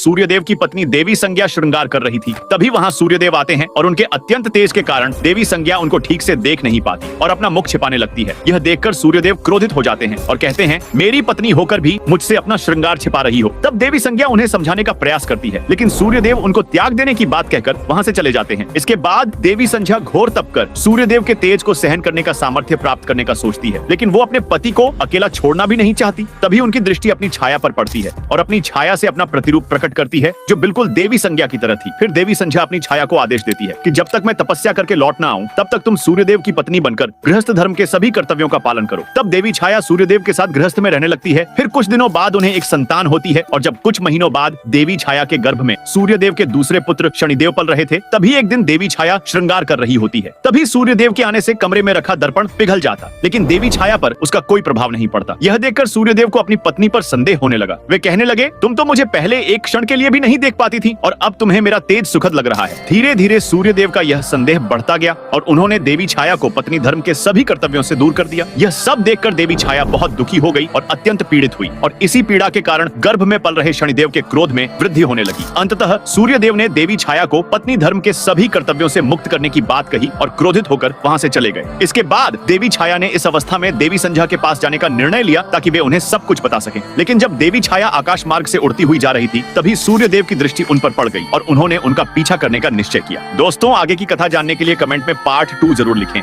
सूर्यदेव की पत्नी देवी संज्ञा श्रृंगार कर रही थी। तभी वहाँ सूर्यदेव आते हैं और उनके अत्यंत तेज के कारण देवी संज्ञा उनको ठीक से देख नहीं पाती और अपना मुख छिपाने लगती है। यह देखकर सूर्यदेव क्रोधित हो जाते हैं और कहते हैं, मेरी पत्नी होकर भी मुझसे अपना श्रृंगार छिपा रही हो। तब देवी संज्ञा उन्हें समझाने का प्रयास करती है, लेकिन सूर्यदेव उनको त्याग देने की बात कहकर वहाँ से चले जाते हैं। इसके बाद देवी संज्ञा घोर तप कर सूर्यदेव के तेज को सहन करने का सामर्थ्य प्राप्त करने का सोचती है, लेकिन वो अपने पति को अकेला छोड़ना भी नहीं चाहती। तभी उनकी दृष्टि अपनी छाया पर पड़ती है और अपनी छाया से अपना प्रतिरूप प्रकट करती है, जो बिल्कुल देवी संज्ञा की तरह थी। फिर देवी संज्ञा अपनी छाया को आदेश देती है कि जब तक मैं तपस्या करके लौट ना आऊं, तब तक तुम सूर्यदेव की पत्नी बनकर गृहस्थ धर्म के सभी कर्तव्यों का पालन करो। तब देवी छाया सूर्यदेव के साथ गृहस्थ में रहने लगती है। फिर कुछ दिनों बाद उन्हें एक संतान होती है और जब कुछ महीनों बाद देवी छाया के गर्भ में सूर्यदेव के दूसरे पुत्र शनिदेव पल रहे थे, तभी एक दिन देवी छाया श्रृंगार कर रही होती है। तभी सूर्यदेव के आने से कमरे में रखा दर्पण पिघल जाता, लेकिन देवी छाया पर उसका कोई प्रभाव नहीं पड़ता। यह देखकर सूर्यदेव को अपनी पत्नी पर संदेह होने लगा। वे कहने लगे, तुम तो मुझे पहले एक क्षण के लिए भी नहीं देख पाती थी और अब तुम्हें मेरा तेज सुखद लग रहा है। धीरे धीरे सूर्यदेव का यह संदेह बढ़ता गया और उन्होंने देवी छाया को पत्नी धर्म के सभी कर्तव्यों से दूर कर दिया। यह सब देखकर देवी छाया बहुत दुखी हो गई और अत्यंत पीड़ित हुई और इसी पीड़ा के कारण गर्भ में पल रहे शनिदेव के क्रोध में वृद्धि होने लगी। अंततः सूर्यदेव ने देवी छाया को पत्नी धर्म के सभी कर्तव्यों से मुक्त करने की बात कही और क्रोधित होकर वहाँ से चले गए। इसके बाद देवी छाया ने इस अवस्था में देवी संज्ञा के पास जाने का निर्णय लिया ताकि वे उन्हें सब कुछ बता सकें। लेकिन जब देवी छाया आकाश मार्ग से उड़ती हुई जा रही थी, तभी सूर्यदेव की दृष्टि उन पर पड़ गई और उन्होंने उनका पीछा करने का निश्चय किया। दोस्तों, आगे की कथा जानने के लिए कमेंट में पार्ट 2 जरूर लिखें।